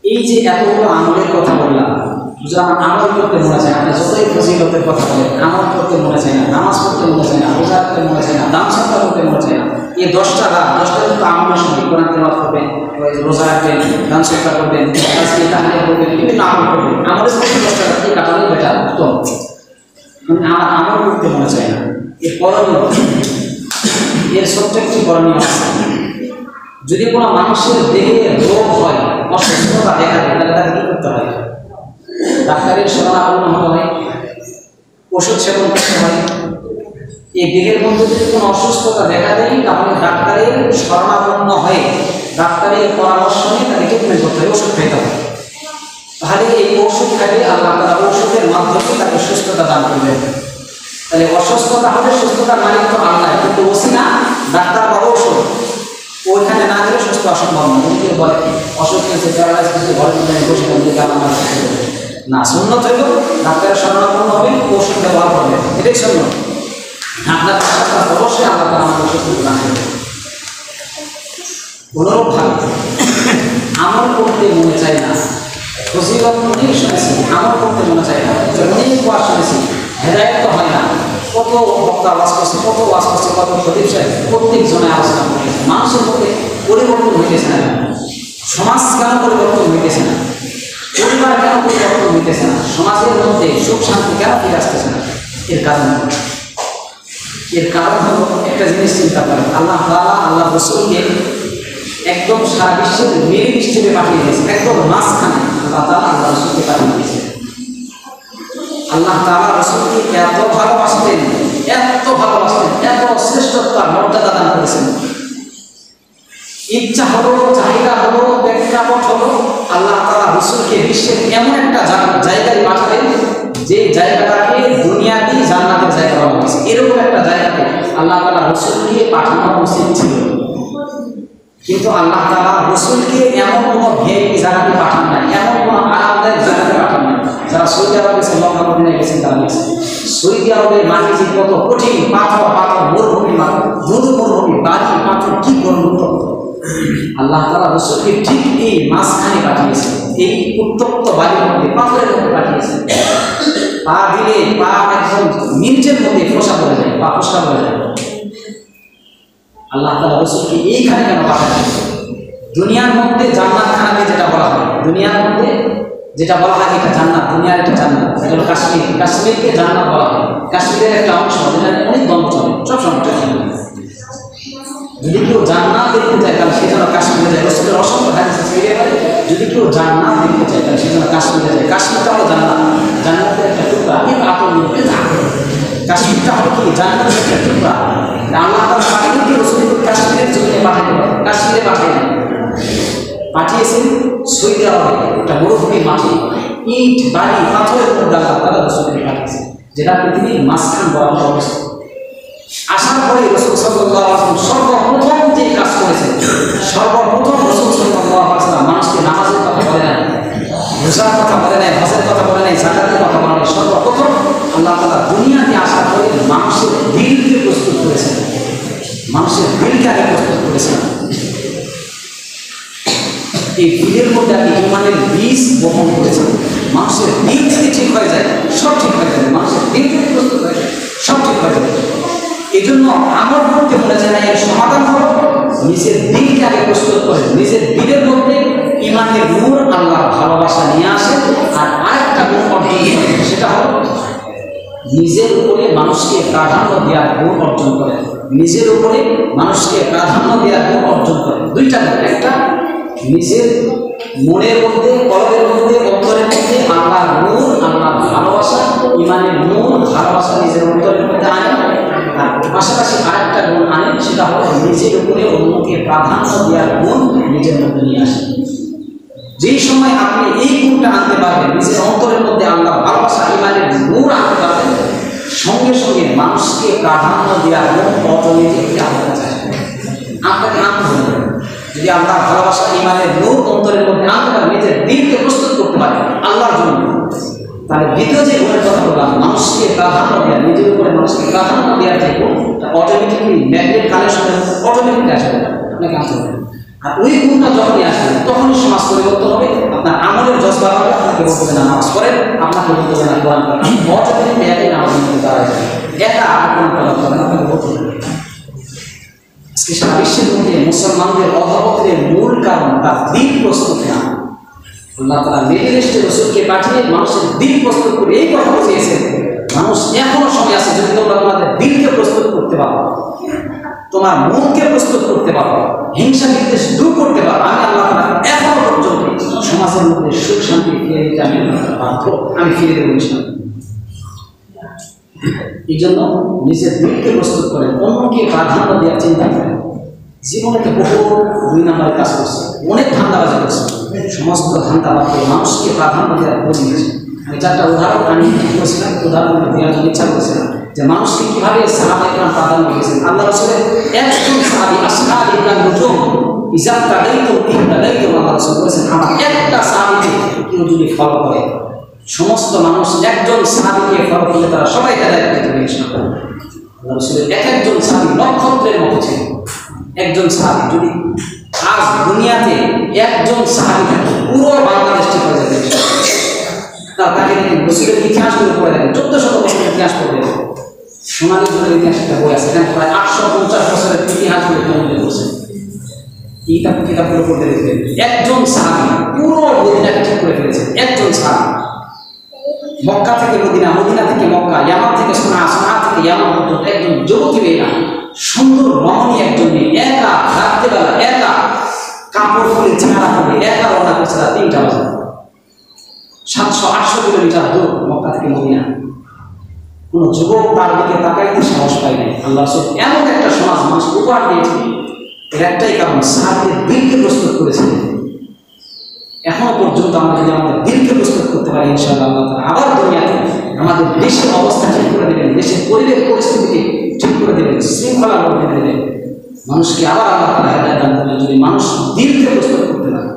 এই যে এতগুলো আমলের কথা বললাম, আমল করতে মনে চায় না, যতই ফজিলতের কথা বলে আমল করতে মনে চায় না, নামাজ পড়তে মনে চায় না, রোজা করতে মনে চায় না, দান সদকা করতে মনে চায় না। এই 10টা কিন্তু আমলের সঙ্গে কোরআন তেলাওয়াত করবেন, রোজা রাখবেন, দান সদকা করবেন, তাসবিহ তাহলিল করবেন, বিভিন্ন আমল করবেন। আমলের সঙ্গে 10টা রাখতে কাটালে বেটার উত্তম। আমার আমল করতে মনে চায় না, এর করণীয়, এর ছোট্ট একটি করণীয় আছে। যদি কোনো মানুষের দেহে রোগ হয়, অসুস্থতা দেখা দেয়, তাহলে তাকে কি করতে হয়? ডাক্তারের শরণাপন্ন হতে হয়, ওষুধ সেবন করতে হয়। এই দেহের মধ্যে যদি কোনো অসুস্থতা দেখা দেয়, তাহলে ডাক্তারের শরণাপন্ন হয়ে ডাক্তারের পরামর্শ নিয়ে তাকে ট্রিটমেন্ট করতে হয়, ওষুধ খেতে হয়। তাহলে এই ওষুধ খাইলে আল্লাহ তাআলা ওষুধের মাধ্যমে তাকে সুস্থতা দান করবেন। তাহলে অসুস্থতা হলে সুস্থতার মালিক তো আল্লাহ, কিন্তু ওসিলা ডাক্তার বা ওষুধ ওইখানে না গেলে সুস্থ অসম্ভব না। তুমি কেউ বলে অসুখ খেয়েছে, প্যারালাইজ কিছু ঘরের মধ্যে বসে না, সুন্নত হইল ডাক্তারের শরণাপন্ন হবে, ওষুধ ব্যবহার করবে, এটাই সুন্নত। আপনার অবশ্যই আল্লাহ তাআলা আমাদের সুস্থতা দান করবে। অনুরূপভাবে আমল করতে মনে চায় না, ফজিলত অনেক শুনেছি, আমল করতে মনে চায় না, অনেক ওয়াজ শুনেছি, হেদায়েত তো হয় না। কত বক্তা ওয়াজ করছে, কত ওয়াজ করছে, কত খতিব সাহেব প্রত্যেক জনে আলোচনা করেছে। মানুষের মধ্যে পরিবর্তন হইতেছে না, সমাজ কেন পরিবর্তন হইতেছে না, পরিবার কেন পরিবর্তন হইতেছে না, সমাজের মধ্যে সুখ শান্তি কেন ফিরে আসতেছে না? এর কারণ হলো একটা জিনিস চিন্তা করেন, আল্লাহ তাআলা আল্লাহ রাসূলকে একদম সারা বিশ্বের মেরু হিসেবে পাঠিয়ে দিয়েছে, একদম মাঝখানে আল্লাহ তাআলা আল্লাহ রাসূলকে পাঠিয়ে দিয়েছে। আল্লাহ তাআলা রাসূলকে এত ভালোবাসতেন, এত ভালোবাসতেন, এত শ্রেষ্ঠত্ব মর্যাদা দান করেছেন। ইচ্ছা হলো, চাহিদা হলো, প্রেক্ষাপট হলো, আল্লাহ তাআলা রাসূলকে বিশ্বের এমন একটা জায়গায় পাঠালেন যে জায়গাটাকে দুনিয়াতে জান্নাতের জায়গা বলা হয়েছে। এরকম একটা জায়গাতে আল্লাহ তাআলা রাসূলকে পাঠানো উচিত ছিল, কিন্তু আল্লাহ তাআলা রাসূলকে এমন কোনো ভিআইপি জায়গাতে পাঠান নাই, এমন কোনো আরামদায়ক জায়গাতে পাঠান নাই। যারা সৌদি আরবে গেছেন, মক্কা মদিনায় গেছেন, তারা গেছেন। সৌদি আরবের মাটি যে কত কঠিন, পাথর পাথর, মরুভূমি, ধুধু মরুভূমি, বালি পাথর, কি করুন। আল্লাহ তাআলা রাসূলকে ঠিক এই মাঝখানে পাঠিয়েছেন, এই উত্তপ্ত বালির মধ্যে, পাথরের মধ্যে পাঠিয়েছেন। পা দিলে পা একদম মিনিটের মধ্যে ফোসা পড়ে যায়, পা ফোসা পড়ে যায়। আল্লাহ তাআলা রাসূলকে এইখানে কেন পাঠালেন? দুনিয়ার মধ্যে জান্নাত খানাকে যেটা বলা হয়, দুনিয়ার মধ্যে যেটা বলা হয় এটা জান্নাত, দুনিয়ার একটা জান্নাত, এটা হলো কাশ্মীর। কাশ্মীরকে জান্নাত বলা হয়, কাশ্মীরের একটা অংশ, যেটা অনেক দ্বন্দ্ব চলে, সব সময়। যদি কেউ জান্নাত দেখতে চায় তাহলে সে যেন কাশ্মীরে যায়। রাসূলের অসংখ্য হাদিস আছে এই ব্যাপারে, যদি কেউ জান্নাত দেখতে চায় তাহলে সে যেন কাশ্মীরে যায়। কাশ্মীরটা হলো জান্নাত, জান্নাতের একটা টুকরা। কাশ্মীরটা হলো কি? জান্নাতের একটা টুকরা। আল্লাহ তাআলা পাঠিয়ে রাসূলকে কাশ্মীরের জমিনে পাঠালেন, কাশ্মীরে পাঠিয়েছেন সৌদি আরবে একটা মরুভূমির মাটি, ইট বালি পাথরের মধ্যে আল্লাহ তাআলা রাসূলকে পাঠিয়েছেন, যেটা পৃথিবীর মাঝখান বরাবর অবস্থিত। আসার পরে রাসূল সাল্লাল্লাহু আলাইহি ওয়াসাল্লাম সর্বপ্রথম যে কাজ করেছেন, সর্বপ্রথম রাসূল সাল্লাল্লাহু আলাইহি ওয়াসাল্লাম মানুষকে নামাজের কথা বলে নাই, রোজার কথা বলে নাই, হজের কথা বলে নাই, যাকাতের কথা বলে নাই। সর্বপ্রথম আল্লাহ তাআলা দুনিয়াতে আসার পরে মানুষের দিলকে প্রস্তুত করেছেন, মানুষের দিলকে আগে প্রস্তুত করেছেন। এই দিলের মধ্যে আপনি ইমানের বীজ বপন করেছেন। মানুষের দিল যদি ঠিক হয়ে যায়, সব ঠিক হয়ে যাবে। মানুষের দিল যদি প্রস্তুত হয়ে যায়, সব ঠিক হয়ে যাবে। এই জন্য আমল করতে মনে চায় না, এর সমাধান হলো নিজের দিলকে আগে প্রস্তুত করে, নিজের দিলের মধ্যে ইমানের নূর, আল্লাহর ভালোবাসা নিয়ে আসে। আর আরেকটা গুণ অর্জন করে, সেটা হলো নিজের উপরে মানুষকে প্রাধান্য দেওয়ার গুণ অর্জন করে, নিজের উপরে মানুষকে প্রাধান্য দেওয়ার গুণ অর্জন করে। দুইটা গুণ, একটা নিজের মনের মধ্যে, কলবের মধ্যে, অন্তরের মধ্যে আল্লাহর নূর, আল্লাহর ভালোবাসা, ইমানের নূর, ভালোবাসা নিজের অন্তরের মধ্যে আনে। আর পাশাপাশি আরেকটা গুণ আনে, সেটা হলো নিজের উপরে অন্যকে প্রাধান্য দেওয়ার গুণ নিজের মধ্যে নিয়ে আসে। যেই সময় আপনি এই গুণটা আনতে পারবেন, নিজের অন্তরের মধ্যে আল্লাহর ভালোবাসা, ইমানের নূর আনতে পারবেন, সঙ্গে সঙ্গে মানুষকে প্রাধান্য দেওয়ার গুণ অটোমেটিকলি আপনার কাছে আসবে, আপনাকে আনতে হবে। যদি আল্লাহর ভালোবাসা, ইমানের নূর অন্তরের মধ্যে আনতে পারেন, নিজের দিলকে প্রস্তুত করতে পারেন আল্লাহর জন্য, তাহলে দ্বিতীয় যে গুণের কথা বললাম, মানুষকে প্রাধান্য দেওয়া, নিজের উপরে মানুষকে প্রাধান্য দেওয়ার যে গুণ, অটোমেটিকলি ম্যাগনেট কানেকশন অটোমেটিকলি আসবে, আপনাকে আনতে হবে। আর ওই গুণটা যখনই আসবে, তখনই সমাজ পরিবর্তন হবে, আপনার বলতে না নামাজ পড়েন, আপনাকে বলতে না কোরআন পড়েন। অযথা একাই নামাজ পড়তে দাঁড়ায় একা কোরআন পড়া করেন, আপনাকে বলতে হবে। আজকে সারা বিশ্বের মধ্যে মুসলমানদের অধপতনের মূল কারণ তার দিন প্রস্তুত না। আল্লাহ তাআলা মিডল ইস্টে রাসূলকে পাঠিয়ে মানুষের দিন প্রস্তুত করে এই কথা বুঝিয়েছেন, মানুষ এখনো সময় আছে, যদি তোমরা তোমাদের দিনকে প্রস্তুত করতে পারো, তোমার মনকে প্রস্তুত করতে পারো, হিংসা বিদ্বেষ দূর করতে পারো, আমি আল্লাহ তাআলা এখনো পর্যন্ত সমাজের মধ্যে সুখ শান্তি ফিরে দিতে আমি বাধ্য, আমি ফিরে দেবো ইনশাআল্লাহ। এই জন্য নিজের দিনকে প্রস্তুত করেন, অন্যকে প্রাধান্য দেওয়ার চিন্তা করেন। জীবনে তো বহু 2 নম্বরের কাজ করছে, অনেক ধান্দাবাজি করছে, সমস্ত ধান্দাবাদকে মানুষকে প্রাধান্য দেওয়ার করে নিয়েছে। আমি 4টা উদাহরণ আমি বলছিলাম, উদাহরণ দেওয়ার জন্য ইচ্ছা করেছিলাম যে মানুষকে কীভাবে সাহাবায়ে কেরাম প্রাধান্য দিয়েছেন। আল্লাহ রাসূলের একজন সাহাবী আসহাবী ইবনে নুজুম ইজা তাদাইতু ইহতাদাইতু, আল্লাহ রাসূল বলেছেন আমার একটা সাহাবীকে কেউ যদি ফলো করে, সমস্ত মানুষ একজন সাহাবীকে ফলো করলে তারা সবাই হেদায়েত পেতে পারে ইনশাআল্লাহ। আল্লাহ রাসূলের একজন সাহাবী নক্ষত্রের মতো ছিল। একজন সাহাবী যদি আজ দুনিয়াতে একজন সাহাবী থাকে, পুরো বাংলাদেশ ঠিক হয়ে যাবে। তাকে রাসূলের ইতিহাসগুলো পড়ে দেখেন, 1400 বছরের ইতিহাস পড়ে দেখেন, সোনালী যুগের ইতিহাস একটা বই আছে, এখানে প্রায় 850 বছরের ইতিহাসগুলো উল্লেখ করছে। কিতাবগুলো পড়তে দেখবেন, একজন সাহাবী পুরো মদিনাকে ঠিক করে ফেলেছেন। একজন সাহাবী মক্কা থেকে মদিনা, মদিনা থেকে মক্কা, ইয়ামান থেকে সোনা, সোনা থেকে ইয়ামান পর্যন্ত একজন যুবতী মেয়ে না, সুন্দর রমণী একজন মেয়ে, একা রাত্রেবেলা একা কাপড় খুলে চেহারা করে একা রওনা করছে রাত 3টা বাজে, 700-800 কিলোমিটার দূর মক্কা থেকে মদিনা। কোনো যুবক তার দিকে তাকাইতে সাহস পায় নাই। আল্লাহ রাসূল এমন একটা সমাজ মানুষ উপহার দিয়েছেন, এর একটাই কারণ সাহাবীদের দিলকে প্রস্তুত করেছিলেন। এখনো পর্যন্ত আমরা যদি আমাদের দিলকে প্রস্তুত করতে পারি, ইনশাআল্লাহ আল্লাহ তাআলা আবার দুনিয়াতে আমাদের দেশের অবস্থা ঠিক করে দেবেন, দেশের পরিবেশ পরিস্থিতিকে ঠিক করে দেবেন, শৃঙ্খলা করে দেবেন, মানুষকে আবার আল্লাহ তাআলা হেদায়েত দান করবেন যদি মানুষ দিলকে প্রস্তুত করতে পারে।